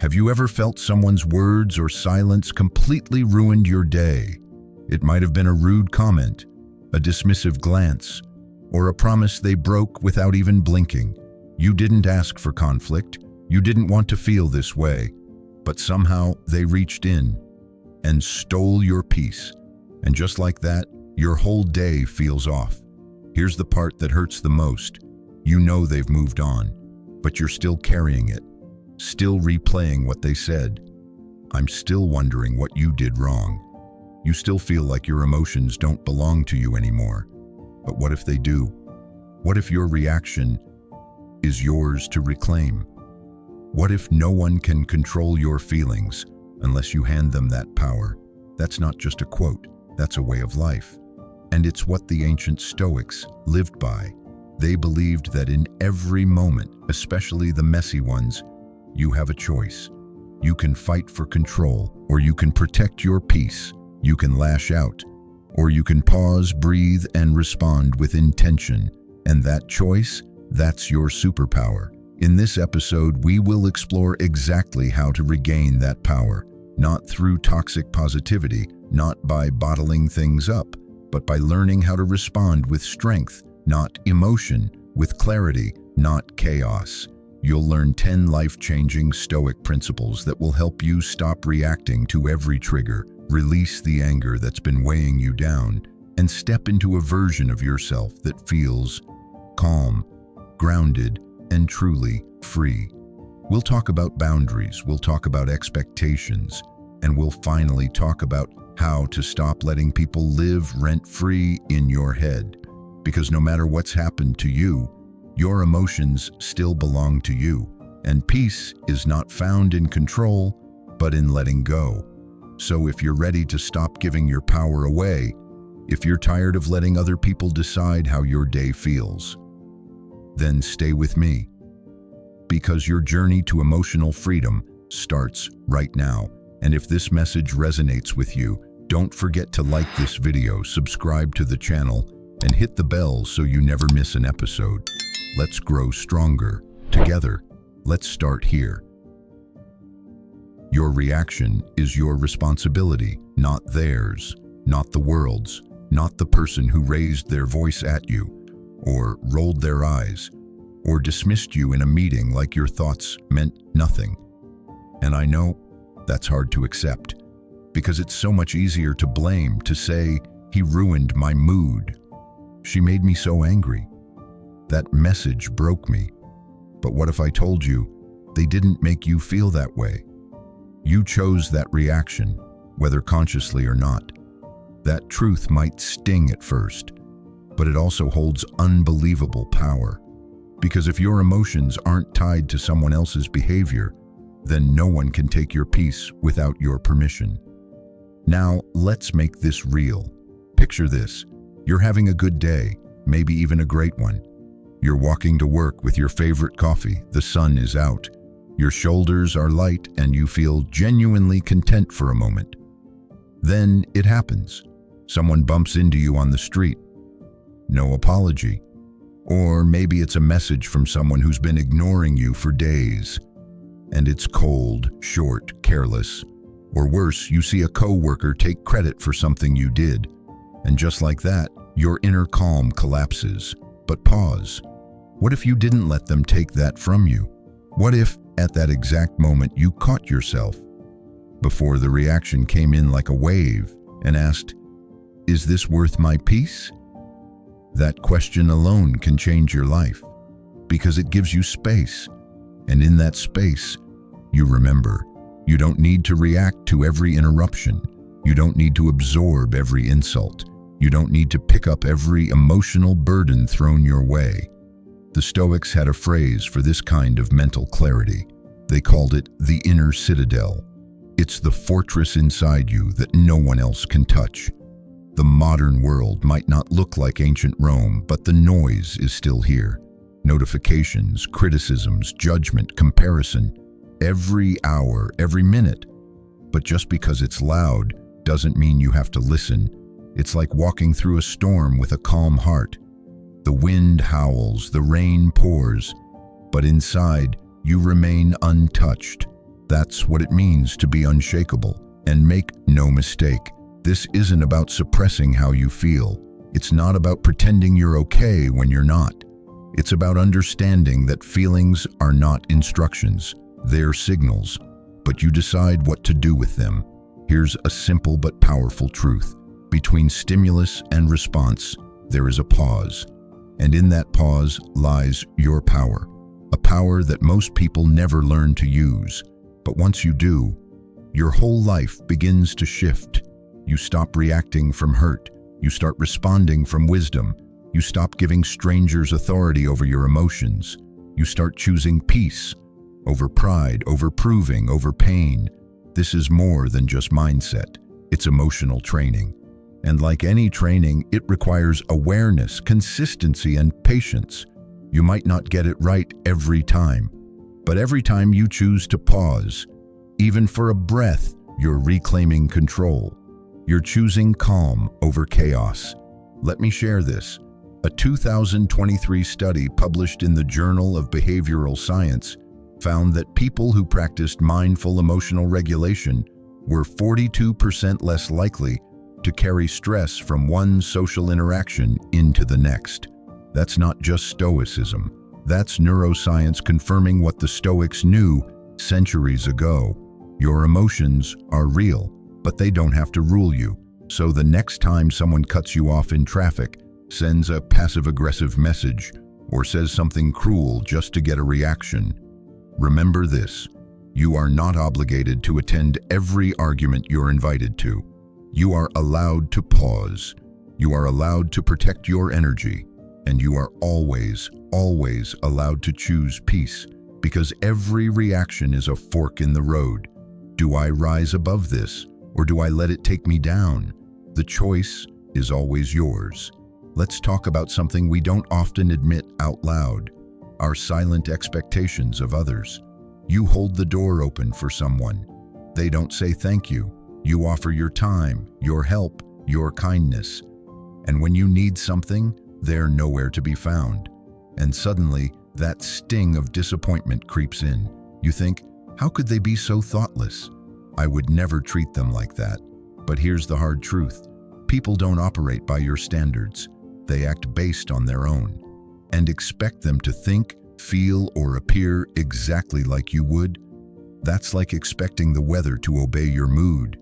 Have you ever felt someone's words or silence completely ruined your day? It might have been a rude comment, a dismissive glance, or a promise they broke without even blinking. You didn't ask for conflict. You didn't want to feel this way, but somehow they reached in and stole your peace. And just like that, your whole day feels off. Here's the part that hurts the most. You know they've moved on, but you're still carrying it, still replaying what they said. I'm still wondering what you did wrong. You still feel like your emotions don't belong to you anymore. But what if they do? What if your reaction is yours to reclaim? What if no one can control your feelings unless you hand them that power? That's not just a quote, that's a way of life. And it's what the ancient Stoics lived by. They believed that in every moment, especially the messy ones, you have a choice. You can fight for control, or you can protect your peace. You can lash out, or you can pause, breathe, and respond with intention. And that choice, that's your superpower. In this episode, we will explore exactly how to regain that power, not through toxic positivity, not by bottling things up, but by learning how to respond with strength, not emotion, with clarity, not chaos. You'll learn 10 life-changing Stoic principles that will help you stop reacting to every trigger, release the anger that's been weighing you down, and step into a version of yourself that feels calm, grounded, and truly free. We'll talk about boundaries, we'll talk about expectations, and we'll finally talk about how to stop letting people live rent-free in your head. Because no matter what's happened to you, your emotions still belong to you, and peace is not found in control, but in letting go. So if you're ready to stop giving your power away, if you're tired of letting other people decide how your day feels, then stay with me. Because your journey to emotional freedom starts right now. And if this message resonates with you, don't forget to like this video, subscribe to the channel, and hit the bell so you never miss an episode. Let's grow stronger together. Let's start here. Your reaction is your responsibility, not theirs, not the world's, not the person who raised their voice at you, or rolled their eyes, or dismissed you in a meeting like your thoughts meant nothing. And I know that's hard to accept, because it's so much easier to blame, to say, he ruined my mood. She made me so angry. That message broke me. But what if I told you they didn't make you feel that way? You chose that reaction, whether consciously or not. That truth might sting at first, but it also holds unbelievable power. Because if your emotions aren't tied to someone else's behavior, then no one can take your peace without your permission. Now, let's make this real. Picture this. You're having a good day, maybe even a great one. You're walking to work with your favorite coffee. The sun is out. Your shoulders are light and you feel genuinely content for a moment. Then it happens. Someone bumps into you on the street. No apology. Or maybe it's a message from someone who's been ignoring you for days. And it's cold, short, careless. Or worse, you see a coworker take credit for something you did. And just like that, your inner calm collapses. But pause. What if you didn't let them take that from you? What if, at that exact moment, you caught yourself before the reaction came in like a wave and asked, "Is this worth my peace?" That question alone can change your life, because it gives you space. And in that space, you remember, you don't need to react to every interruption. You don't need to absorb every insult. You don't need to pick up every emotional burden thrown your way. The Stoics had a phrase for this kind of mental clarity. They called it the inner citadel. It's the fortress inside you that no one else can touch. The modern world might not look like ancient Rome, but the noise is still here. Notifications, criticisms, judgment, comparison, every hour, every minute. But just because it's loud doesn't mean you have to listen. It's like walking through a storm with a calm heart. The wind howls, the rain pours, but inside you remain untouched. That's what it means to be unshakable. And make no mistake, this isn't about suppressing how you feel. It's not about pretending you're okay when you're not. It's about understanding that feelings are not instructions. They're signals, but you decide what to do with them. Here's a simple but powerful truth. Between stimulus and response, there is a pause. And in that pause lies your power. A power that most people never learn to use. But once you do, your whole life begins to shift. You stop reacting from hurt. You start responding from wisdom. You stop giving strangers authority over your emotions. You start choosing peace over pride, over proving, over pain. This is more than just mindset. It's emotional training. And like any training, it requires awareness, consistency, and patience. You might not get it right every time, but every time you choose to pause, even for a breath, you're reclaiming control. You're choosing calm over chaos. Let me share this. A 2023 study published in the Journal of Behavioral Science found that people who practiced mindful emotional regulation were 42% less likely to carry stress from one social interaction into the next. That's not just Stoicism. That's neuroscience confirming what the Stoics knew centuries ago. Your emotions are real, but they don't have to rule you. So the next time someone cuts you off in traffic, sends a passive-aggressive message, or says something cruel just to get a reaction, remember this: you are not obligated to attend every argument you're invited to. You are allowed to pause. You are allowed to protect your energy. And you are always, always allowed to choose peace, because every reaction is a fork in the road. Do I rise above this, or do I let it take me down? The choice is always yours. Let's talk about something we don't often admit out loud: our silent expectations of others. You hold the door open for someone. They don't say thank you. You offer your time, your help, your kindness. And when you need something, they're nowhere to be found. And suddenly, that sting of disappointment creeps in. You think, how could they be so thoughtless? I would never treat them like that. But here's the hard truth. People don't operate by your standards. They act based on their own. And expect them to think, feel, or appear exactly like you would? That's like expecting the weather to obey your mood.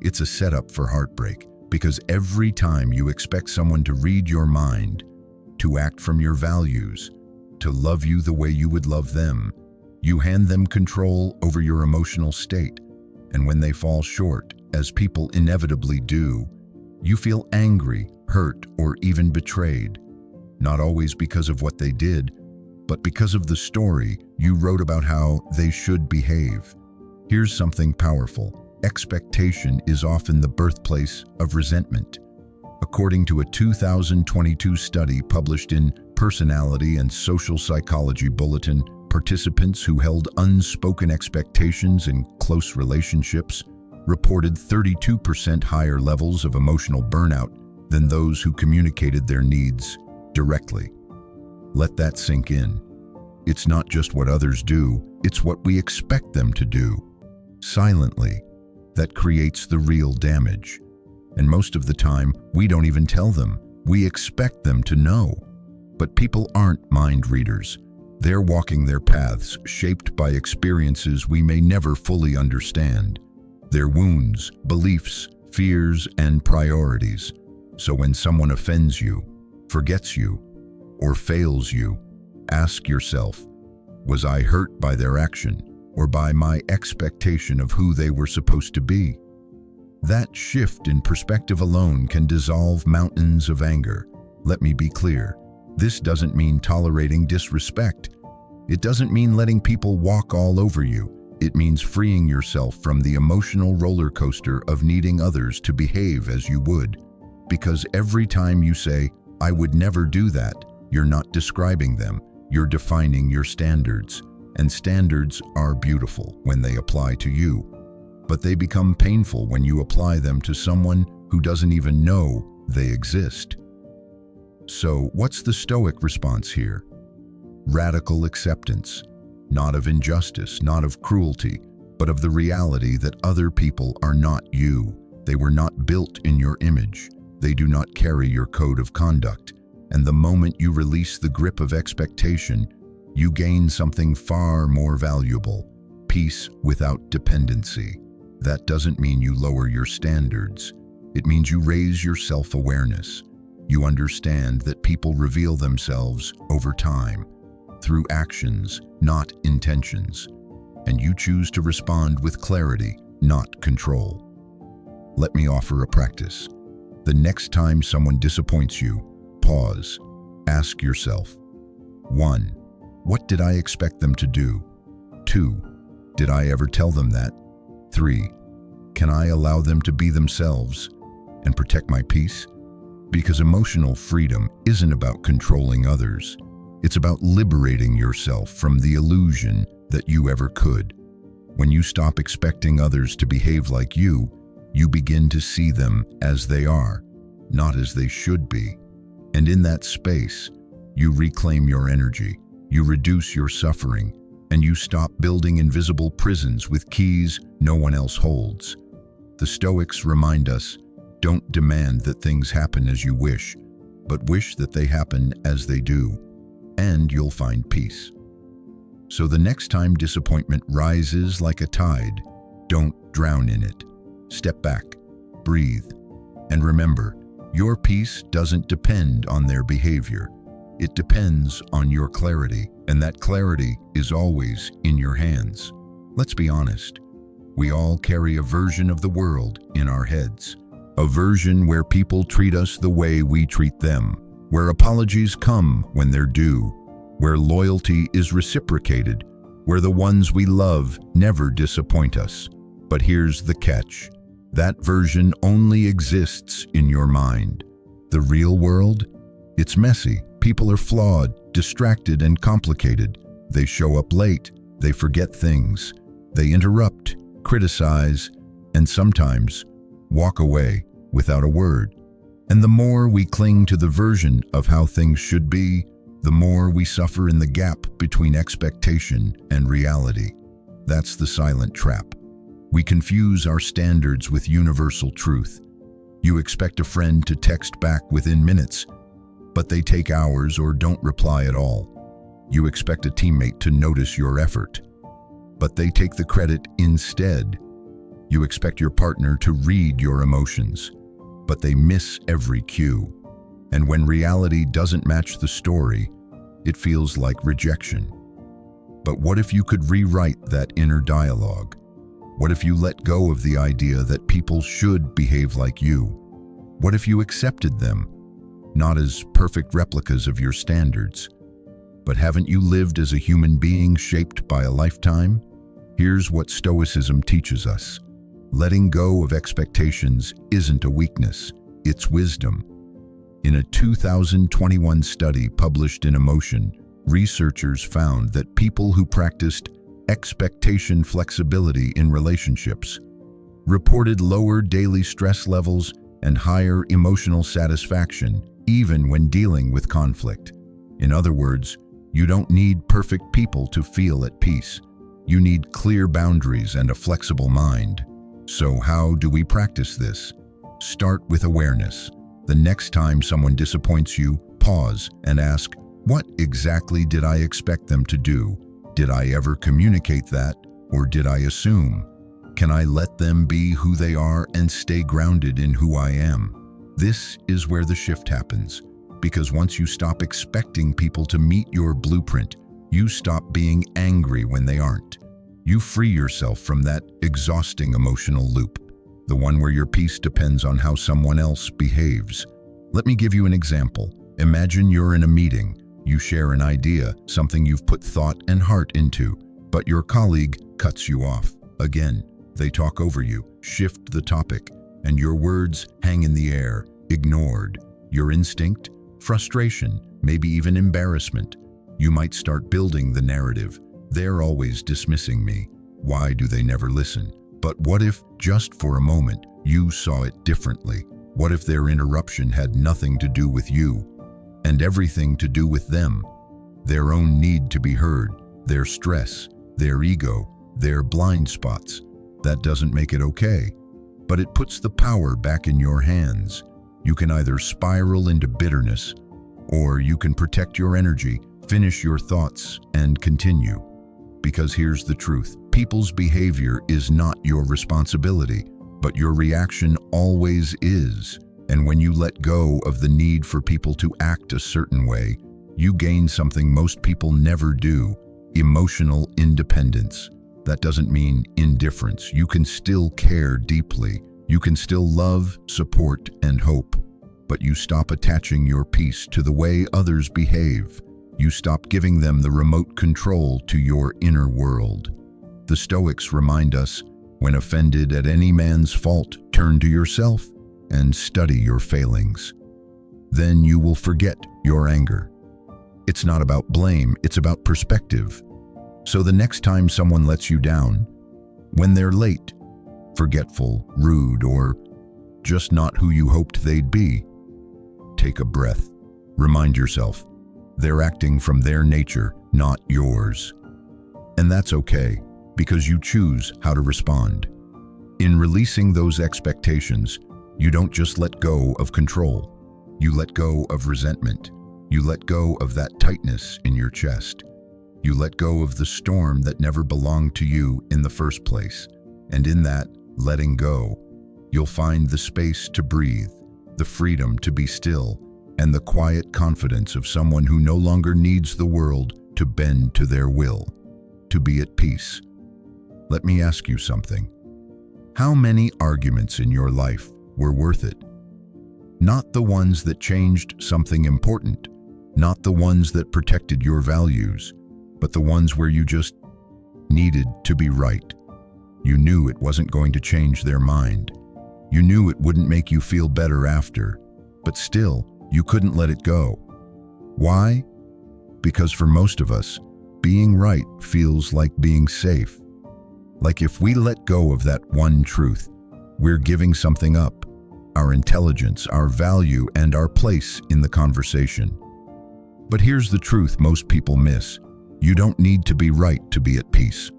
It's a setup for heartbreak. Because every time you expect someone to read your mind, to act from your values, to love you the way you would love them, you hand them control over your emotional state. And when they fall short, as people inevitably do, you feel angry, hurt, or even betrayed. Not always because of what they did, but because of the story you wrote about how they should behave. Here's something powerful. Expectation is often the birthplace of resentment. According to a 2022 study published in Personality and Social Psychology Bulletin, participants who held unspoken expectations in close relationships reported 32% higher levels of emotional burnout than those who communicated their needs directly. Let that sink in. It's not just what others do, it's what we expect them to do. Silently, that creates the real damage. And most of the time, we don't even tell them. We expect them to know. But people aren't mind readers. They're walking their paths, shaped by experiences we may never fully understand. Their wounds, beliefs, fears, and priorities. So when someone offends you, forgets you, or fails you, ask yourself, was I hurt by their action, or by my expectation of who they were supposed to be? That shift in perspective alone can dissolve mountains of anger. Let me be clear. This doesn't mean tolerating disrespect. It doesn't mean letting people walk all over you. It means freeing yourself from the emotional roller coaster of needing others to behave as you would. Because every time you say, I would never do that, you're not describing them. You're defining your standards. And standards are beautiful when they apply to you, but they become painful when you apply them to someone who doesn't even know they exist. So, what's the Stoic response here? Radical acceptance, not of injustice, not of cruelty, but of the reality that other people are not you. They were not built in your image. They do not carry your code of conduct. And the moment you release the grip of expectation, you gain something far more valuable: peace without dependency. That doesn't mean you lower your standards. It means you raise your self-awareness. You understand that people reveal themselves over time, through actions, not intentions. And you choose to respond with clarity, not control. Let me offer a practice. The next time someone disappoints you, pause. Ask yourself, 1. What did I expect them to do? 2. Did I ever tell them that? 3. Can I allow them to be themselves and protect my peace? Because emotional freedom isn't about controlling others. It's about liberating yourself from the illusion that you ever could. When you stop expecting others to behave like you begin to see them as they are, not as they should be. And in that space, you reclaim your energy, you reduce your suffering, and you stop building invisible prisons with keys no one else holds. The Stoics remind us, don't demand that things happen as you wish, but wish that they happen as they do, and you'll find peace. So the next time disappointment rises like a tide, don't drown in it. Step back, breathe, and remember, your peace doesn't depend on their behavior. It depends on your clarity, and that clarity is always in your hands. Let's be honest. We all carry a version of the world in our heads. A version where people treat us the way we treat them, where apologies come when they're due, where loyalty is reciprocated, where the ones we love never disappoint us. But here's the catch. That version only exists in your mind. The real world? It's messy. People are flawed, distracted, and complicated. They show up late. They forget things. They interrupt, criticize, and sometimes walk away without a word. And the more we cling to the version of how things should be, the more we suffer in the gap between expectation and reality. That's the silent trap. We confuse our standards with universal truth. You expect a friend to text back within minutes, but they take hours or don't reply at all. You expect a teammate to notice your effort, but they take the credit instead. You expect your partner to read your emotions, but they miss every cue. And when reality doesn't match the story, it feels like rejection. But what if you could rewrite that inner dialogue? What if you let go of the idea that people should behave like you? What if you accepted them, not as perfect replicas of your standards? But haven't you lived as a human being shaped by a lifetime? Here's what Stoicism teaches us. Letting go of expectations isn't a weakness, it's wisdom. In a 2021 study published in Emotion, researchers found that people who practiced expectation flexibility in relationships reported lower daily stress levels and higher emotional satisfaction, even when dealing with conflict. In other words, you don't need perfect people to feel at peace. You need clear boundaries and a flexible mind. So how do we practice this? Start with awareness. The next time someone disappoints you, pause and ask, what exactly did I expect them to do? Did I ever communicate that, or did I assume? Can I let them be who they are and stay grounded in who I am? This is where the shift happens, because once you stop expecting people to meet your blueprint, you stop being angry when they aren't. You free yourself from that exhausting emotional loop, the one where your peace depends on how someone else behaves. Let me give you an example. Imagine you're in a meeting. You share an idea, something you've put thought and heart into, but your colleague cuts you off. Again, they talk over you, shift the topic, and your words hang in the air, ignored. Your instinct? Frustration, maybe even embarrassment. You might start building the narrative. They're always dismissing me. Why do they never listen? But what if, just for a moment, you saw it differently? What if their interruption had nothing to do with you, and everything to do with them? Their own need to be heard, their stress, their ego, They're blind spots. That doesn't make it okay, but it puts the power back in your hands. You can either spiral into bitterness, or you can protect your energy, finish your thoughts, and continue. Because here's the truth: people's behavior is not your responsibility, but your reaction always is. And when you let go of the need for people to act a certain way, you gain something most people never do: emotional independence. That doesn't mean indifference. You can still care deeply. You can still love, support, and hope. But you stop attaching your peace to the way others behave. You stop giving them the remote control to your inner world. The Stoics remind us, when offended at any man's fault, turn to yourself and study your failings. Then you will forget your anger. It's not about blame, it's about perspective. So the next time someone lets you down, when they're late, forgetful, rude, or just not who you hoped they'd be, take a breath. Remind yourself, they're acting from their nature, not yours. And that's okay, because you choose how to respond. In releasing those expectations, you don't just let go of control. You let go of resentment. You let go of that tightness in your chest. You let go of the storm that never belonged to you in the first place. And in that letting go, you'll find the space to breathe, the freedom to be still, and the quiet confidence of someone who no longer needs the world to bend to their will, to be at peace. Let me ask you something. How many arguments in your life were worth it? Not the ones that changed something important, not the ones that protected your values, but the ones where you just needed to be right. You knew it wasn't going to change their mind. You knew it wouldn't make you feel better after, but still, you couldn't let it go. Why? Because for most of us, being right feels like being safe. Like if we let go of that one truth, we're giving something up: our intelligence, our value, and our place in the conversation. But here's the truth most people miss. You don't need to be right to be at peace.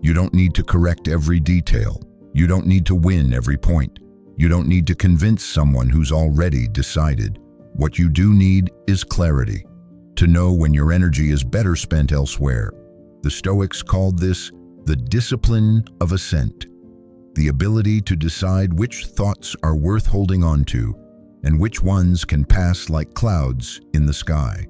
You don't need to correct every detail. You don't need to win every point. You don't need to convince someone who's already decided. What you do need is clarity, to know when your energy is better spent elsewhere. The Stoics called this the discipline of assent, the ability to decide which thoughts are worth holding on to and which ones can pass like clouds in the sky.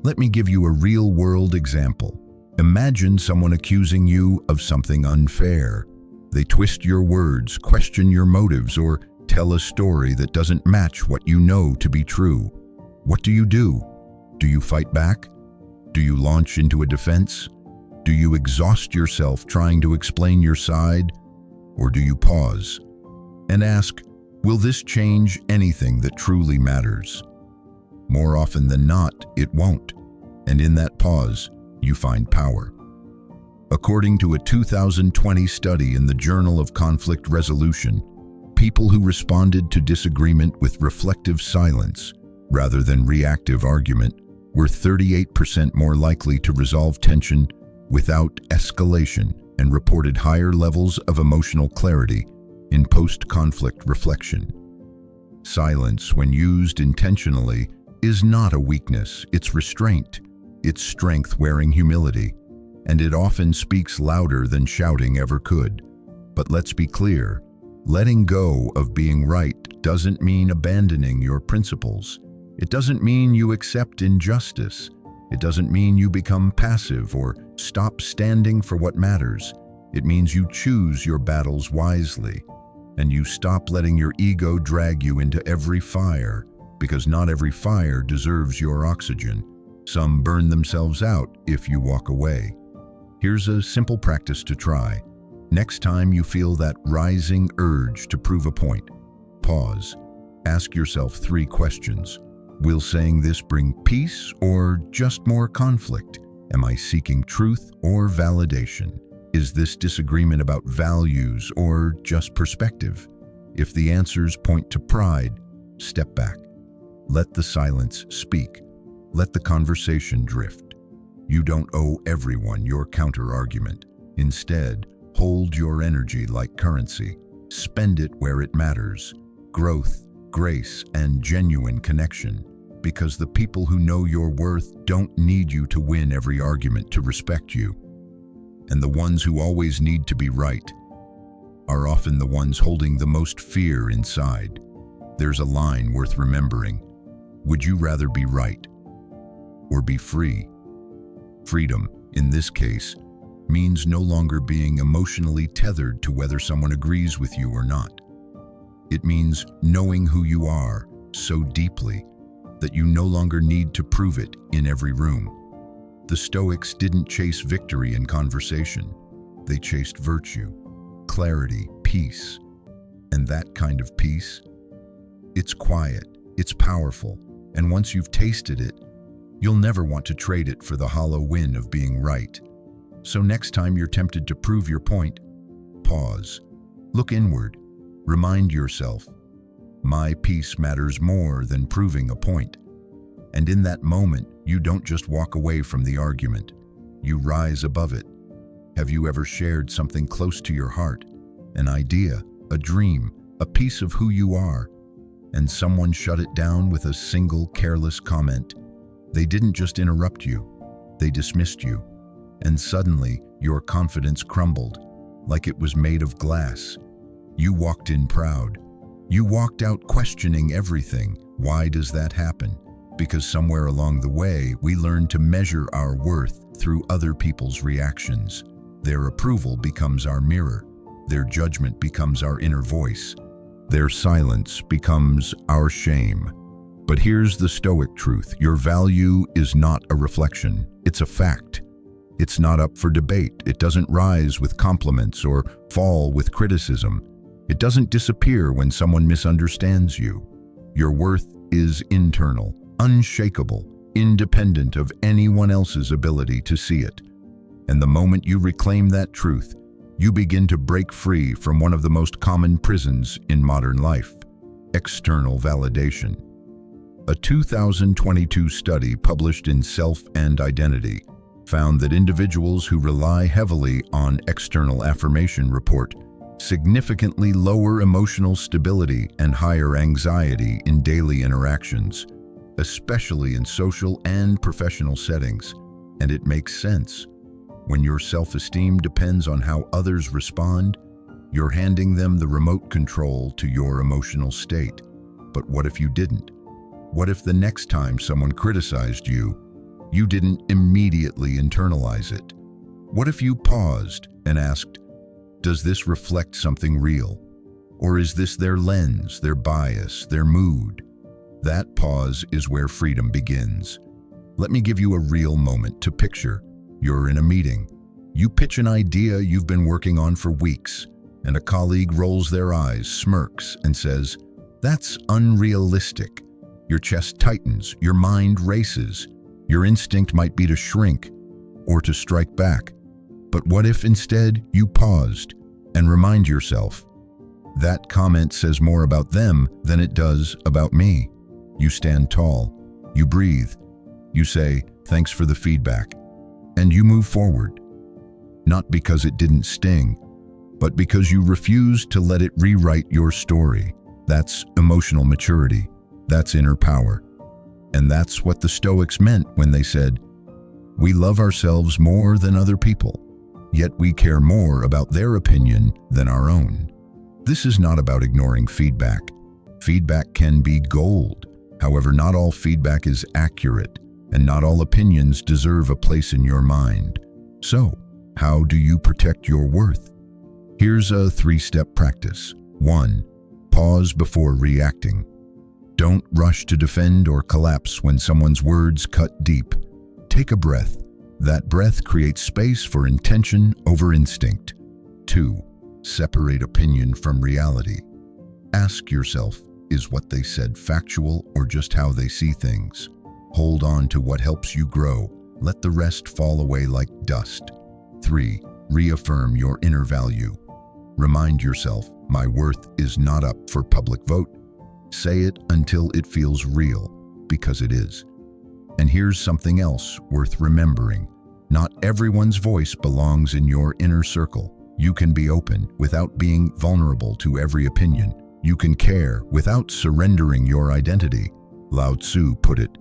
Let me give you a real-world example. Imagine someone accusing you of something unfair. They twist your words, question your motives, or tell a story that doesn't match what you know to be true. What do? Do you fight back? Do you launch into a defense? Do you exhaust yourself trying to explain your side? Or do you pause and ask, will this change anything that truly matters? More often than not, it won't. And in that pause, you find power. According to a 2020 study in the Journal of Conflict Resolution, people who responded to disagreement with reflective silence rather than reactive argument were 38% more likely to resolve tension without escalation and reported higher levels of emotional clarity in post-conflict reflection. Silence, when used intentionally, is not a weakness, it's restraint. It's strength wearing humility, and it often speaks louder than shouting ever could. But let's be clear, letting go of being right doesn't mean abandoning your principles. It doesn't mean you accept injustice. It doesn't mean you become passive or stop standing for what matters. It means you choose your battles wisely, and you stop letting your ego drag you into every fire, because not every fire deserves your oxygen. Some burn themselves out if you walk away. Here's a simple practice to try. Next time you feel that rising urge to prove a point, pause. Ask yourself 3 questions. Will saying this bring peace or just more conflict? Am I seeking truth or validation? Is this disagreement about values or just perspective? If the answers point to pride, step back. Let the silence speak. Let the conversation drift. You don't owe everyone your counter-argument. Instead, hold your energy like currency. Spend it where it matters. Growth, grace, and genuine connection. Because the people who know your worth don't need you to win every argument to respect you. And the ones who always need to be right are often the ones holding the most fear inside. There's a line worth remembering. Would you rather be right or be free? Freedom, in this case, means no longer being emotionally tethered to whether someone agrees with you or not. It means knowing who you are so deeply that you no longer need to prove it in every room. The Stoics didn't chase victory in conversation. They chased virtue, clarity, peace. And that kind of peace, it's quiet, it's powerful, and once you've tasted it, you'll never want to trade it for the hollow win of being right. So next time you're tempted to prove your point, pause, look inward, remind yourself, my peace matters more than proving a point. And in that moment, you don't just walk away from the argument, you rise above it. Have you ever shared something close to your heart, an idea, a dream, a piece of who you are, and someone shut it down with a single careless comment? They didn't just interrupt you, they dismissed you. And suddenly, your confidence crumbled, like it was made of glass. You walked in proud. You walked out questioning everything. Why does that happen? Because somewhere along the way, we learn to measure our worth through other people's reactions. Their approval becomes our mirror. Their judgment becomes our inner voice. Their silence becomes our shame. But here's the Stoic truth. Your value is not a reflection. It's a fact. It's not up for debate. It doesn't rise with compliments or fall with criticism. It doesn't disappear when someone misunderstands you. Your worth is internal, unshakable, independent of anyone else's ability to see it. And the moment you reclaim that truth, you begin to break free from one of the most common prisons in modern life: external validation. A 2022 study published in Self and Identity found that individuals who rely heavily on external affirmation report significantly lower emotional stability and higher anxiety in daily interactions, especially in social and professional settings. And it makes sense. When your self-esteem depends on how others respond, you're handing them the remote control to your emotional state. But what if you didn't? What if the next time someone criticized you, you didn't immediately internalize it? What if you paused and asked, does this reflect something real? Or is this their lens, their bias, their mood? That pause is where freedom begins. Let me give you a real moment to picture. You're in a meeting. You pitch an idea you've been working on for weeks, and a colleague rolls their eyes, smirks, and says, "That's unrealistic." Your chest tightens, your mind races. Your instinct might be to shrink or to strike back. But what if instead you paused and remind yourself, that comment says more about them than it does about me? You stand tall, you breathe, you say, thanks for the feedback, and you move forward. Not because it didn't sting, but because you refused to let it rewrite your story. That's emotional maturity. That's inner power. And that's what the Stoics meant when they said, we love ourselves more than other people, yet we care more about their opinion than our own. This is not about ignoring feedback. Feedback can be gold. However, not all feedback is accurate, and not all opinions deserve a place in your mind. So, how do you protect your worth? Here's a 3-step practice. 1. Pause before reacting. Don't rush to defend or collapse when someone's words cut deep. Take a breath. That breath creates space for intention over instinct. 2. Separate opinion from reality. Ask yourself, is what they said factual or just how they see things? Hold on to what helps you grow. Let the rest fall away like dust. 3. Reaffirm your inner value. Remind yourself, my worth is not up for public vote. Say it until it feels real, because it is. And here's something else worth remembering. Not everyone's voice belongs in your inner circle. You can be open without being vulnerable to every opinion. You can care without surrendering your identity. Lao Tzu put it,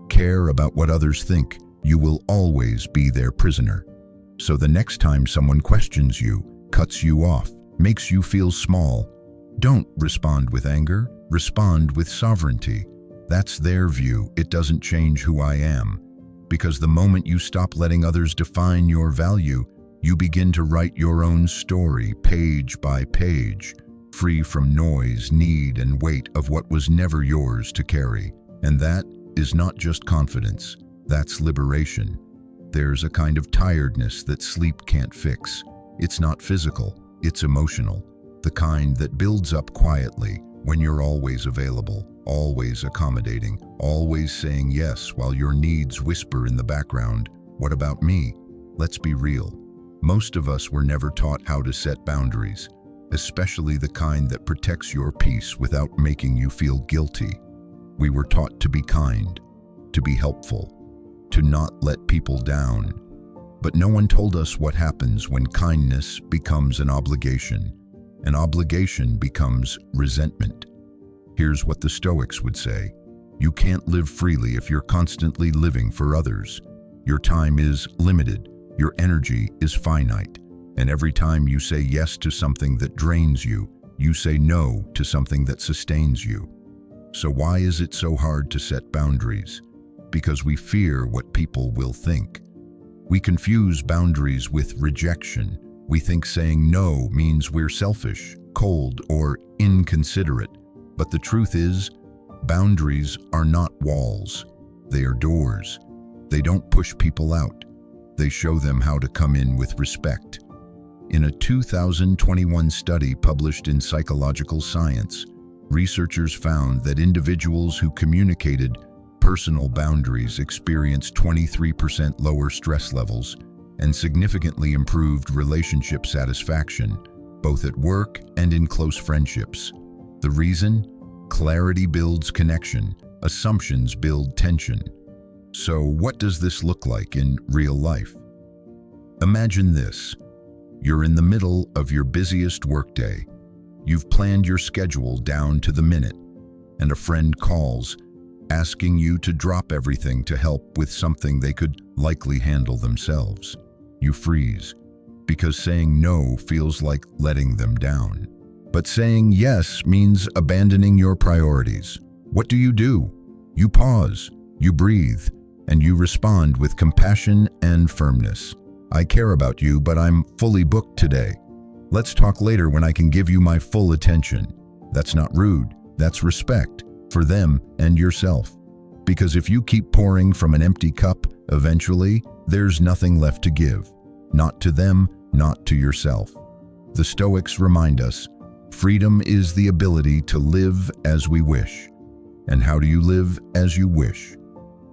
"Care about what others think. You will always be their prisoner." So the next time someone questions you, cuts you off, makes you feel small, don't respond with anger, respond with sovereignty. That's their view. It doesn't change who I am. Because the moment you stop letting others define your value, you begin to write your own story, page by page, free from noise, need, and weight of what was never yours to carry. And that is not just confidence, that's liberation. There's a kind of tiredness that sleep can't fix. It's not physical, it's emotional. The kind that builds up quietly when you're always available, always accommodating, always saying yes while your needs whisper in the background, "What about me?" Let's be real. Most of us were never taught how to set boundaries, especially the kind that protects your peace without making you feel guilty. We were taught to be kind, to be helpful, to not let people down. But no one told us what happens when kindness becomes an obligation. An obligation becomes resentment. Here's what the Stoics would say: you can't live freely if you're constantly living for others. Your time is limited, your energy is finite, and every time you say yes to something that drains you, you say no to something that sustains you. So why is it so hard to set boundaries? Because we fear what people will think. We confuse boundaries with rejection. We think saying no means we're selfish, cold, or inconsiderate. But the truth is, boundaries are not walls. They are doors. They don't push people out. They show them how to come in with respect. In a 2021 study published in Psychological Science, researchers found that individuals who communicated personal boundaries experienced 23% lower stress levels and significantly improved relationship satisfaction, both at work and in close friendships. The reason? Clarity builds connection, assumptions build tension. So what does this look like in real life? Imagine this. You're in the middle of your busiest workday. You've planned your schedule down to the minute, and a friend calls, asking you to drop everything to help with something they could likely handle themselves. You freeze, because saying no feels like letting them down. But saying yes means abandoning your priorities. What do? You pause, you breathe, and you respond with compassion and firmness. I care about you, but I'm fully booked today. Let's talk later when I can give you my full attention. That's not rude, that's respect for them and yourself. Because if you keep pouring from an empty cup, eventually there's nothing left to give. Not to them, not to yourself. The Stoics remind us, freedom is the ability to live as we wish. And how do you live as you wish?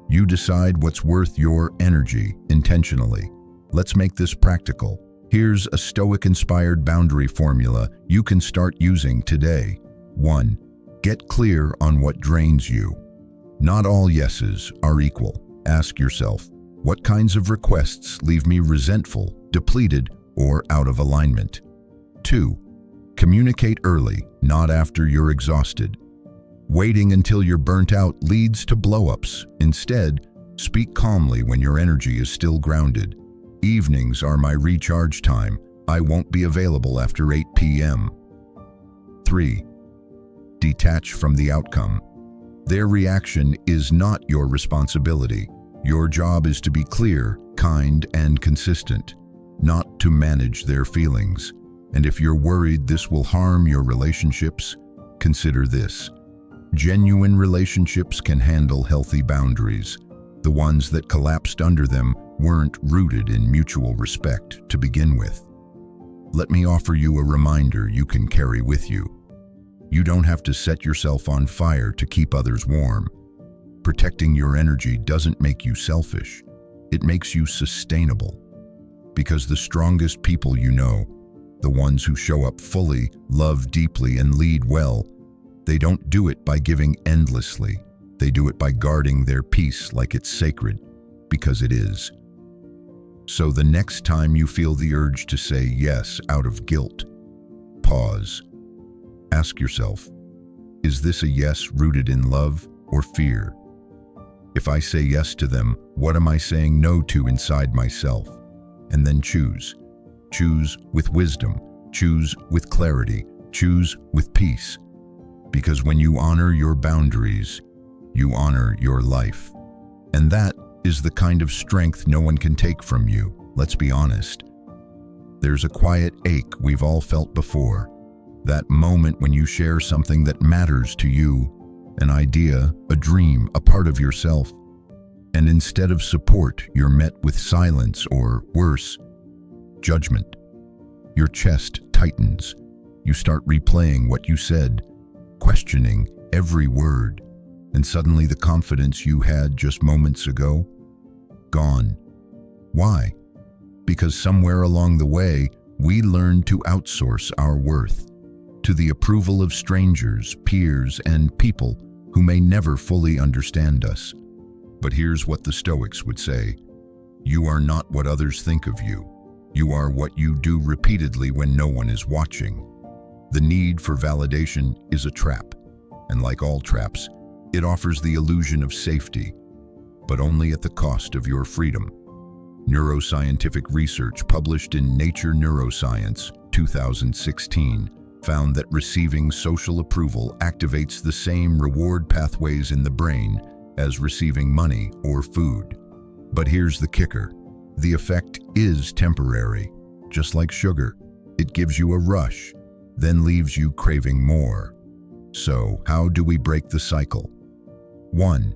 You decide what's worth your energy intentionally. Let's make this practical. Here's a Stoic-inspired boundary formula you can start using today. 1. Get clear on what drains you. Not all yeses are equal. Ask yourself, what kinds of requests leave me resentful, depleted, or out of alignment? 2. Communicate early, not after you're exhausted. Waiting until you're burnt out leads to blow-ups. Instead, speak calmly when your energy is still grounded. Evenings are my recharge time. I won't be available after 8 p.m. 3. Detach from the outcome. Their reaction is not your responsibility. Your job is to be clear, kind, and consistent, not to manage their feelings. And if you're worried this will harm your relationships, consider this. Genuine relationships can handle healthy boundaries. The ones that collapsed under them weren't rooted in mutual respect to begin with. Let me offer you a reminder you can carry with you. You don't have to set yourself on fire to keep others warm. Protecting your energy doesn't make you selfish. It makes you sustainable. Because the strongest people you know, the ones who show up fully, love deeply, and lead well, they don't do it by giving endlessly. They do it by guarding their peace like it's sacred, because it is. So the next time you feel the urge to say yes out of guilt, pause. Ask yourself, is this a yes rooted in love or fear? If I say yes to them, what am I saying no to inside myself? And then choose. Choose with wisdom. Choose with clarity. Choose with peace. Because when you honor your boundaries, you honor your life. And that is the kind of strength no one can take from you. Let's be honest. There's a quiet ache we've all felt before. That moment when you share something that matters to you, an idea, a dream, a part of yourself. And instead of support, you're met with silence or, worse, judgment. Your chest tightens. You start replaying what you said, questioning every word, and suddenly the confidence you had just moments ago, gone. Why? Because somewhere along the way, we learned to outsource our worth to the approval of strangers, peers, and people who may never fully understand us. But here's what the Stoics would say: you are not what others think of you. You are what you do repeatedly when no one is watching. The need for validation is a trap, and like all traps, it offers the illusion of safety, but only at the cost of your freedom. Neuroscientific research published in Nature Neuroscience, 2016, found that receiving social approval activates the same reward pathways in the brain as receiving money or food. But here's the kicker: the effect is temporary. Just like sugar, it gives you a rush, then leaves you craving more. So, how do we break the cycle? 1.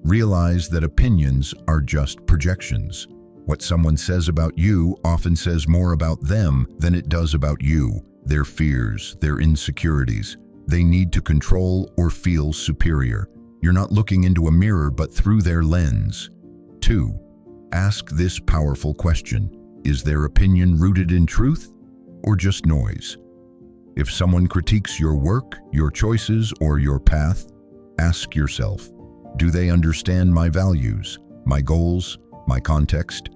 Realize that opinions are just projections. What someone says about you often says more about them than it does about you, their fears, their insecurities. They need to control or feel superior. You're not looking into a mirror but through their lens. 2. Ask this powerful question: is their opinion rooted in truth or just noise? If someone critiques your work, your choices, or your path, ask yourself, do they understand my values, my goals, my context?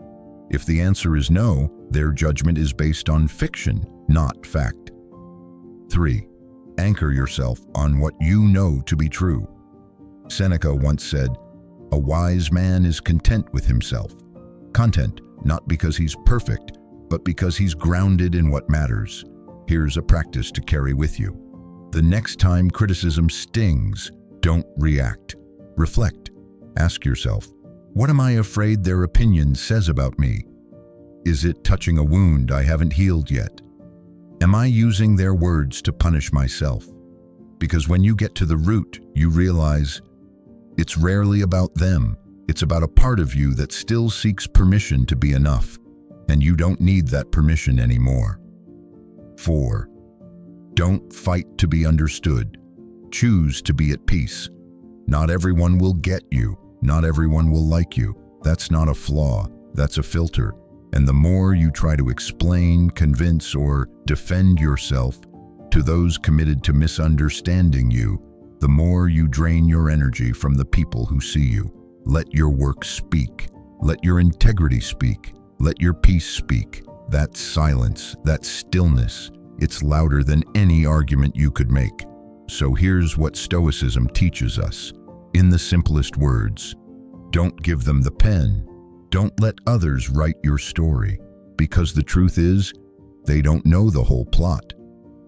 If the answer is no, their judgment is based on fiction, not fact. 3. Anchor yourself on what you know to be true. Seneca once said, "A wise man is content with himself." Content, not because he's perfect, but because he's grounded in what matters. Here's a practice to carry with you. The next time criticism stings, don't react. Reflect. Ask yourself, what am I afraid their opinion says about me? Is it touching a wound I haven't healed yet? Am I using their words to punish myself? Because when you get to the root, you realize it's rarely about them. It's about a part of you that still seeks permission to be enough, and you don't need that permission anymore. 4. Don't fight to be understood. Choose to be at peace. Not everyone will get you. Not everyone will like you. That's not a flaw. That's a filter. And the more you try to explain, convince, or defend yourself to those committed to misunderstanding you, the more you drain your energy from the people who see you. Let your work speak. Let your integrity speak. Let your peace speak. That silence, that stillness, it's louder than any argument you could make. So here's what Stoicism teaches us, in the simplest words: don't give them the pen. Don't let others write your story, because the truth is, they don't know the whole plot.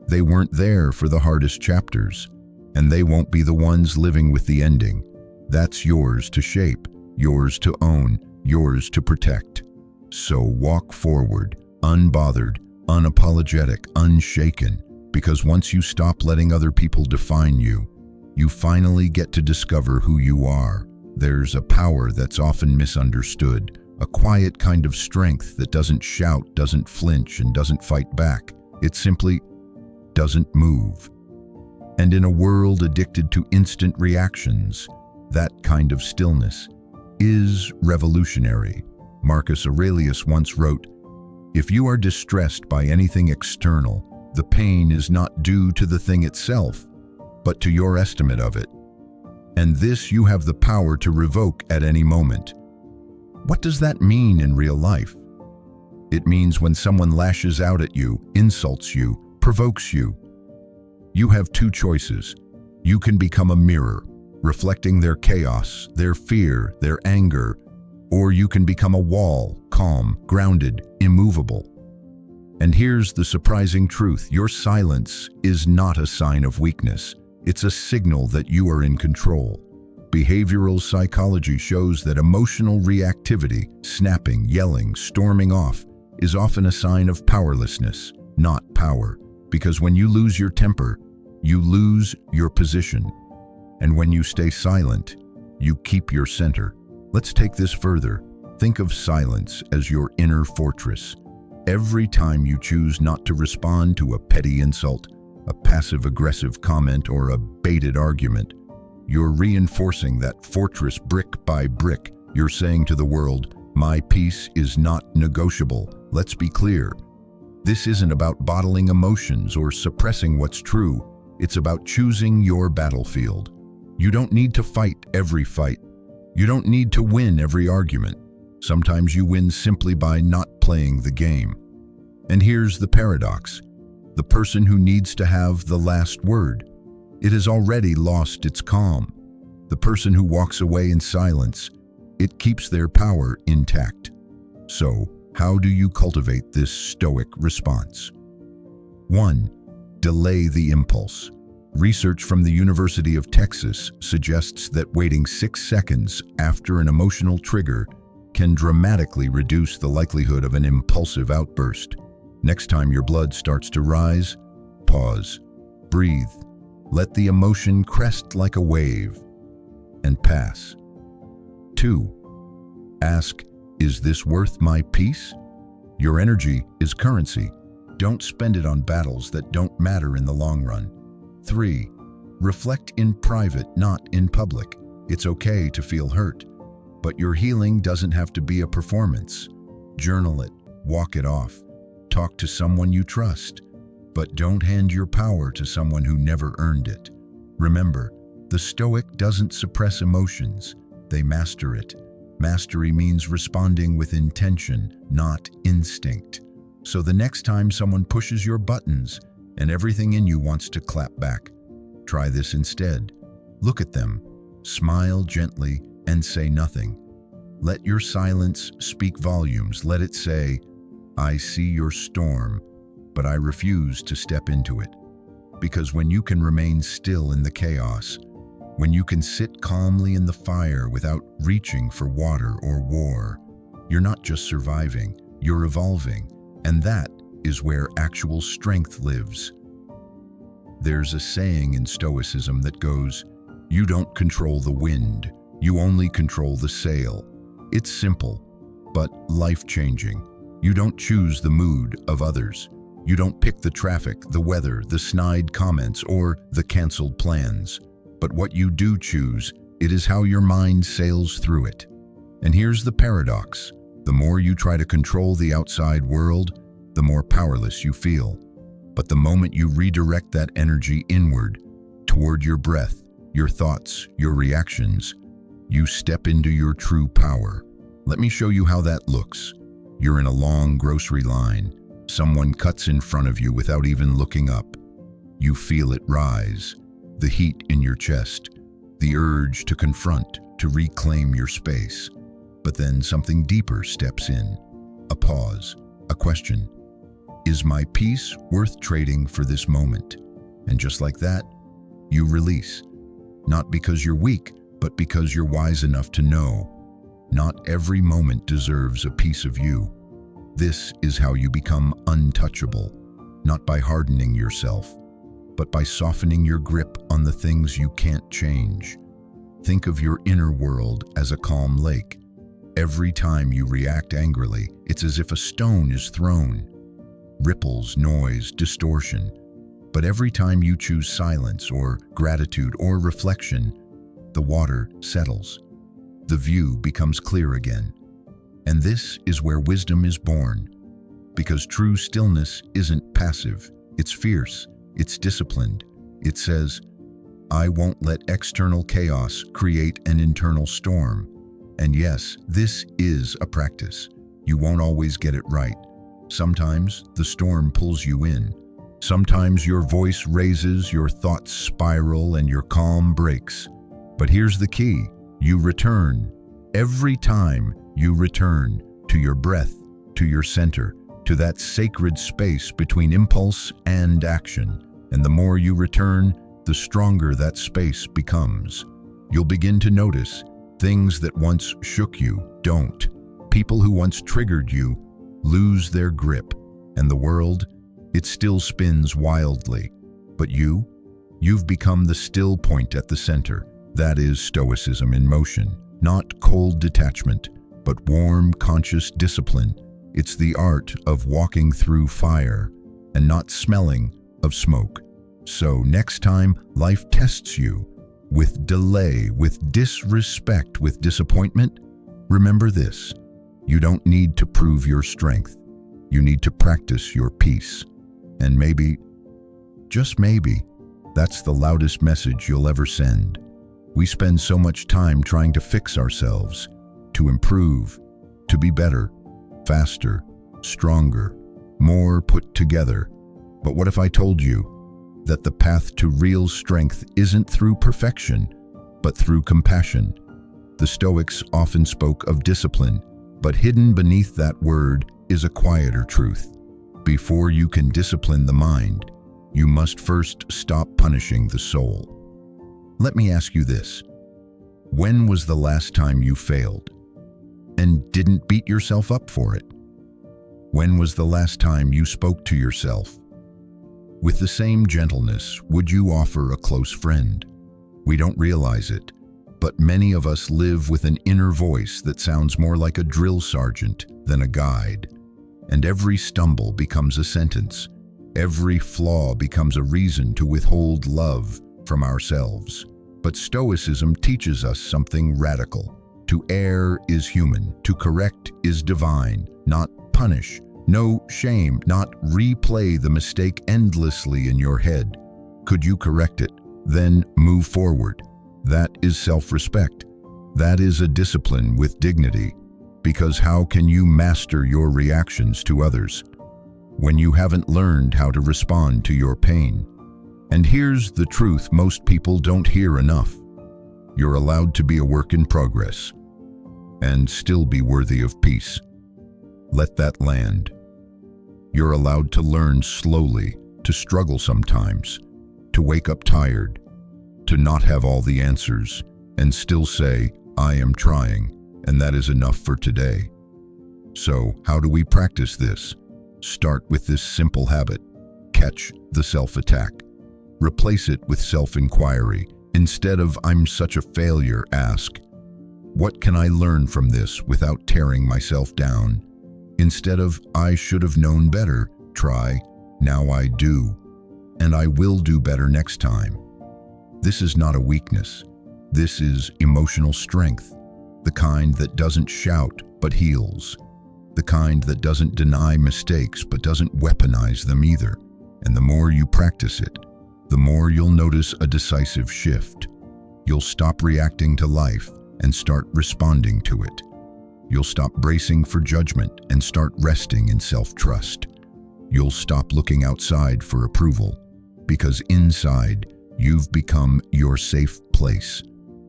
They weren't there for the hardest chapters, and they won't be the ones living with the ending. That's yours to shape, yours to own, yours to protect. So walk forward, unbothered, unapologetic, unshaken, because once you stop letting other people define you, you finally get to discover who you are. There's a power that's often misunderstood, a quiet kind of strength that doesn't shout, doesn't flinch, and doesn't fight back. It simply doesn't move. And in a world addicted to instant reactions, that kind of stillness is revolutionary. Marcus Aurelius once wrote, "If you are distressed by anything external, the pain is not due to the thing itself, but to your estimate of it. And this you have the power to revoke at any moment." What does that mean in real life? It means when someone lashes out at you, insults you, provokes you. You have two choices. You can become a mirror, reflecting their chaos, their fear, their anger, or you can become a wall, calm, grounded, immovable. And here's the surprising truth. Your silence is not a sign of weakness. It's a signal that you are in control. Behavioral psychology shows that emotional reactivity, snapping, yelling, storming off, is often a sign of powerlessness, not power. Because when you lose your temper, you lose your position. And when you stay silent, you keep your center. Let's take this further. Think of silence as your inner fortress. Every time you choose not to respond to a petty insult, a passive-aggressive comment, or a baited argument, you're reinforcing that fortress brick by brick. You're saying to the world, my peace is not negotiable. Let's be clear. This isn't about bottling emotions or suppressing what's true. It's about choosing your battlefield. You don't need to fight every fight. You don't need to win every argument. Sometimes you win simply by not playing the game. And here's the paradox. The person who needs to have the last word, it has already lost its calm. The person who walks away in silence, it keeps their power intact. So, how do you cultivate this Stoic response? 1. Delay the impulse. Research from the University of Texas suggests that waiting 6 seconds after an emotional trigger can dramatically reduce the likelihood of an impulsive outburst. Next time your blood starts to rise, pause, breathe, let the emotion crest like a wave, and pass. 2. Ask, is this worth my peace? Your energy is currency. Don't spend it on battles that don't matter in the long run. 3. Reflect in private, not in public. It's okay to feel hurt, but your healing doesn't have to be a performance. Journal it, walk it off, talk to someone you trust, but don't hand your power to someone who never earned it. Remember, the Stoic doesn't suppress emotions, they master it. Mastery means responding with intention, not instinct. So the next time someone pushes your buttons and everything in you wants to clap back, try this instead. Look at them, smile gently, and say nothing. Let your silence speak volumes. Let it say, I see your storm, but I refuse to step into it. Because when you can remain still in the chaos, when you can sit calmly in the fire without reaching for water or war, you're not just surviving, you're evolving. And that is where actual strength lives. There's a saying in Stoicism that goes, you don't control the wind, you only control the sail. It's simple, but life-changing. You don't choose the mood of others. You don't pick the traffic, the weather, the snide comments, or the canceled plans. But what you do choose, it is how your mind sails through it. And here's the paradox. The more you try to control the outside world, the more powerless you feel. But the moment you redirect that energy inward, toward your breath, your thoughts, your reactions, you step into your true power. Let me show you how that looks. You're in a long grocery line. Someone cuts in front of you without even looking up. You feel it rise, the heat in your chest, the urge to confront, to reclaim your space. But then something deeper steps in. A pause, a question. Is my peace worth trading for this moment? And just like that, you release. Not because you're weak, but because you're wise enough to know not every moment deserves a piece of you. This is how you become untouchable, not by hardening yourself, but by softening your grip on the things you can't change. Think of your inner world as a calm lake. Every time you react angrily, it's as if a stone is thrown. Ripples, noise, distortion. But every time you choose silence or gratitude or reflection, the water settles. The view becomes clear again. And this is where wisdom is born. Because true stillness isn't passive, it's fierce, it's disciplined. It says, I won't let external chaos create an internal storm. And yes, this is a practice. You won't always get it right, Sometimes the storm pulls you in. Sometimes your voice raises, your thoughts spiral, and your calm breaks. But here's the key: you return. Every time you return to your breath, to your center, to that sacred space between impulse and action. And the more you return, the stronger that space becomes. You'll begin to notice things that once shook you don't. People who once triggered you lose their grip. And the world, it still spins wildly. But you've become the still point at the center. That is Stoicism in motion. Not cold detachment, but warm, conscious discipline. It's the art of walking through fire and not smelling of smoke. So next time life tests you with delay, with disrespect, with disappointment, remember this: you don't need to prove your strength. You need to practice your peace. And maybe, just maybe, that's the loudest message you'll ever send. We spend so much time trying to fix ourselves, to improve, to be better, faster, stronger, more put together. But what if I told you that the path to real strength isn't through perfection, but through compassion? The Stoics often spoke of discipline, but hidden beneath that word is a quieter truth. Before you can discipline the mind, you must first stop punishing the soul. Let me ask you this: when was the last time you failed and didn't beat yourself up for it? When was the last time you spoke to yourself with the same gentleness would you offer a close friend? We don't realize it, but many of us live with an inner voice that sounds more like a drill sergeant than a guide. And every stumble becomes a sentence. Every flaw becomes a reason to withhold love from ourselves. But Stoicism teaches us something radical. To err is human. To correct is divine. Not punish. No shame. Not replay the mistake endlessly in your head. Could you correct it? Then move forward. That is self-respect. That is a discipline with dignity. Because how can you master your reactions to others when you haven't learned how to respond to your pain? And here's the truth most people don't hear enough: you're allowed to be a work in progress and still be worthy of peace. Let that land. You're allowed to learn slowly, to struggle sometimes, to wake up tired, to not have all the answers, and still say, I am trying, and that is enough for today. So, how do we practice this? Start with this simple habit. Catch the self-attack. Replace it with self-inquiry. Instead of, I'm such a failure, ask, what can I learn from this without tearing myself down? Instead of, I should have known better, try, now I do, and I will do better next time. This is not a weakness. This is emotional strength, the kind that doesn't shout but heals, the kind that doesn't deny mistakes but doesn't weaponize them either. And the more you practice it, the more you'll notice a decisive shift. You'll stop reacting to life and start responding to it. You'll stop bracing for judgment and start resting in self-trust. You'll stop looking outside for approval, because inside you've become your safe place.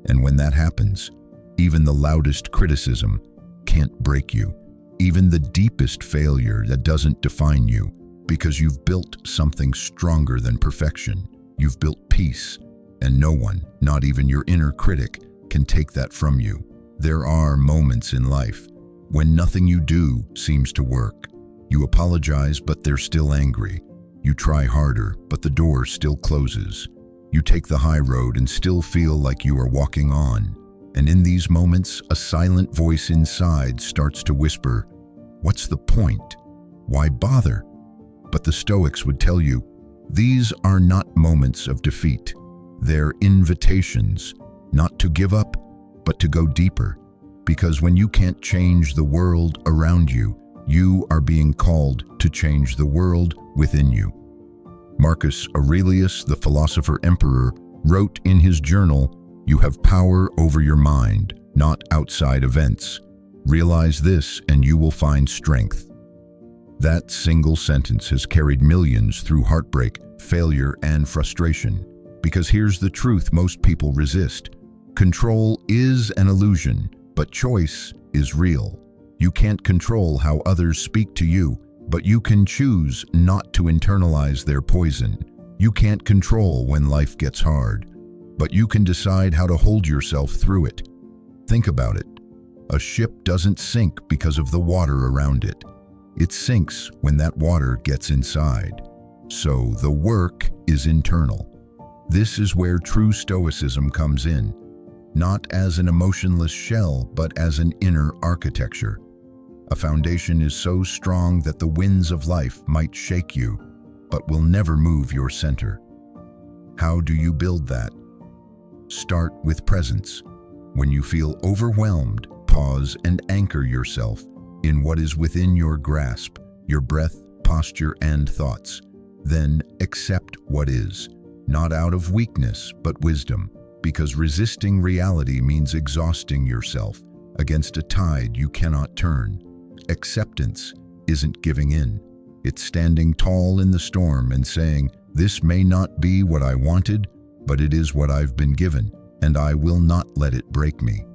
And when that happens, even the loudest criticism can't break you. Even the deepest failure that doesn't define you, because you've built something stronger than perfection. You've built peace, and no one, not even your inner critic, can take that from you. There are moments in life when nothing you do seems to work. You apologize, but they're still angry. You try harder, but the door still closes. You take the high road and still feel like you are walking on. And in these moments, a silent voice inside starts to whisper, what's the point? Why bother? But the Stoics would tell you, these are not moments of defeat. They're invitations, not to give up, but to go deeper. Because when you can't change the world around you, you are being called to change the world within you. Marcus Aurelius, the philosopher emperor, wrote in his journal, you have power over your mind, not outside events. Realize this and you will find strength. That single sentence has carried millions through heartbreak, failure, and frustration. Because here's the truth most people resist. Control is an illusion, but choice is real. You can't control how others speak to you, but you can choose not to internalize their poison. You can't control when life gets hard, but you can decide how to hold yourself through it. Think about it. A ship doesn't sink because of the water around it. It sinks when that water gets inside. So the work is internal. This is where true Stoicism comes in, not as an emotionless shell, but as an inner architecture. A foundation is so strong that the winds of life might shake you, but will never move your center. How do you build that? Start with presence. When you feel overwhelmed, pause and anchor yourself in what is within your grasp, your breath, posture, and thoughts. Then accept what is, not out of weakness, but wisdom, because resisting reality means exhausting yourself against a tide you cannot turn. Acceptance isn't giving in. It's standing tall in the storm and saying, "This may not be what I wanted, but it is what I've been given, and I will not let it break me."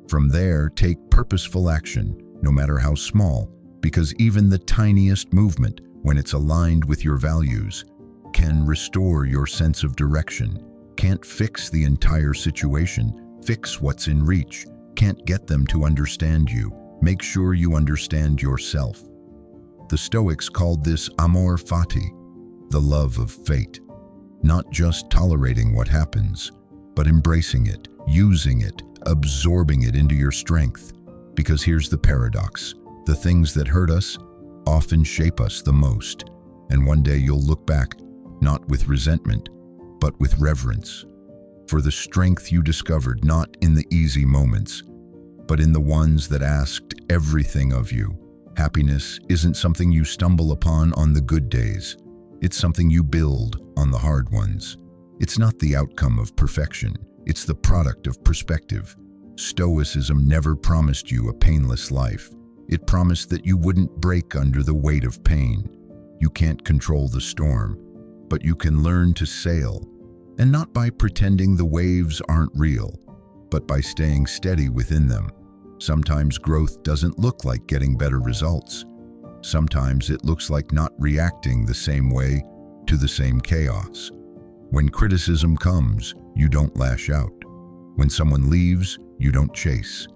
From there, take purposeful action, no matter how small, because even the tiniest movement, when it's aligned with your values, can restore your sense of direction. Can't fix the entire situation, fix what's in reach. Can't get them to understand you, make sure you understand yourself. The Stoics called this amor fati, the love of fate. Not just tolerating what happens, but embracing it, using it, absorbing it into your strength. Because here's the paradox. The things that hurt us often shape us the most. And one day you'll look back, not with resentment, but with reverence. For the strength you discovered not in the easy moments, but in the ones that asked everything of you. Happiness isn't something you stumble upon on the good days. It's something you build on the hard ones. It's not the outcome of perfection. It's the product of perspective. Stoicism never promised you a painless life. It promised that you wouldn't break under the weight of pain. You can't control the storm, but you can learn to sail. And not by pretending the waves aren't real, but by staying steady within them. Sometimes growth doesn't look like getting better results. Sometimes it looks like not reacting the same way to the same chaos. When criticism comes, you don't lash out. When someone leaves, you don't chase.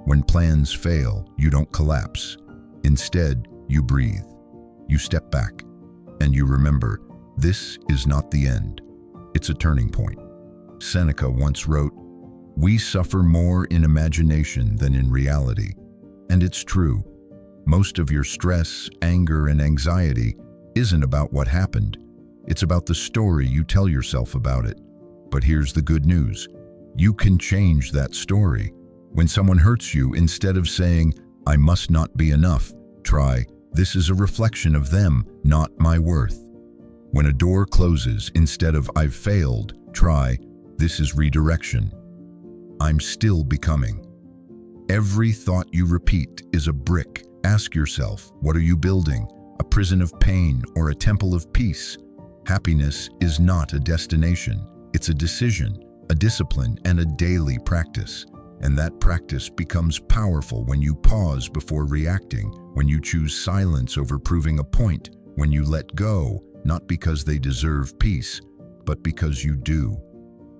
When plans fail, you don't collapse. Instead, you breathe. You step back, and you remember, this is not the end. It's a turning point. Seneca once wrote, "We suffer more in imagination than in reality." And it's true. Most of your stress, anger, and anxiety isn't about what happened. It's about the story you tell yourself about it. But here's the good news. You can change that story. When someone hurts you, instead of saying, "I must not be enough," try, "This is a reflection of them, not my worth." When a door closes, instead of "I've failed," try, "This is redirection. I'm still becoming." Every thought you repeat is a brick. Ask yourself, what are you building? A prison of pain or a temple of peace? Happiness is not a destination. It's a decision, a discipline, and a daily practice. And that practice becomes powerful when you pause before reacting, when you choose silence over proving a point, when you let go, not because they deserve peace, but because you do.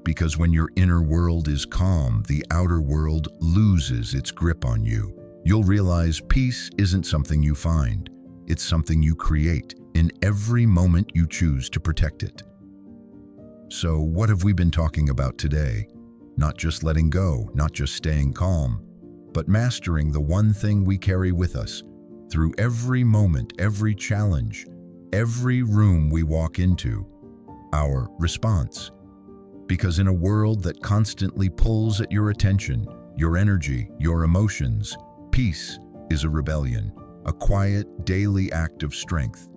Because when your inner world is calm, the outer world loses its grip on you. You'll realize peace isn't something you find. It's something you create in every moment you choose to protect it. So what have we been talking about today? Not just letting go, not just staying calm, but mastering the one thing we carry with us through every moment, every challenge, every room we walk into, our response. Because in a world that constantly pulls at your attention, your energy, your emotions, peace is a rebellion, a quiet, daily act of strength.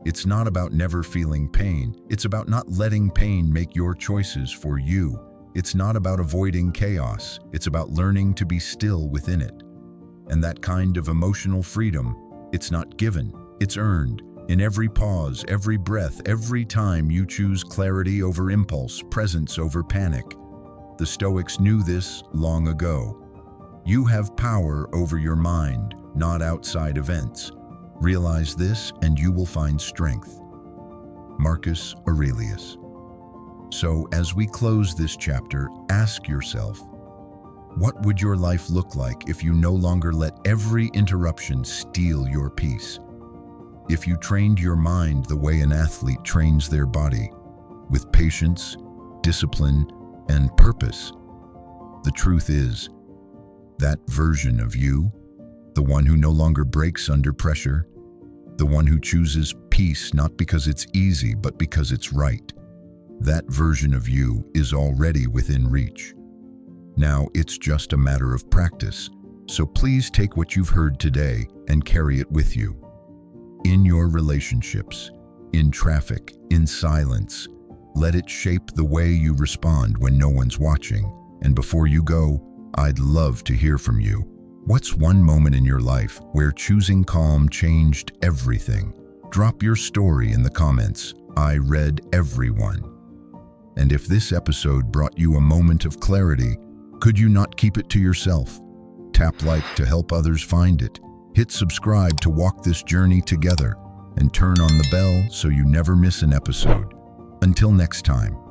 It's not about never feeling pain. It's about not letting pain make your choices for you. It's not about avoiding chaos. It's about learning to be still within it. And that kind of emotional freedom, it's not given, It's earned in every pause, every breath, every time you choose clarity over impulse, presence over panic. The Stoics knew this long ago. You have power over your mind, not outside events. Realize this and you will find strength. Marcus Aurelius. So, as we close this chapter, ask yourself, what would your life look like if you no longer let every interruption steal your peace? If you trained your mind the way an athlete trains their body, with patience, discipline, and purpose? The truth is, that version of you, the one who no longer breaks under pressure, the one who chooses peace not because it's easy but because it's right, that version of you is already within reach. Now it's just a matter of practice, so please take what you've heard today and carry it with you. In your relationships, in traffic, in silence, let it shape the way you respond when no one's watching. And before you go, I'd love to hear from you. What's one moment in your life where choosing calm changed everything? Drop your story in the comments. I read every one. And if this episode brought you a moment of clarity, could you not keep it to yourself? Tap like to help others find it. Hit subscribe to walk this journey together, and turn on the bell so you never miss an episode. Until next time.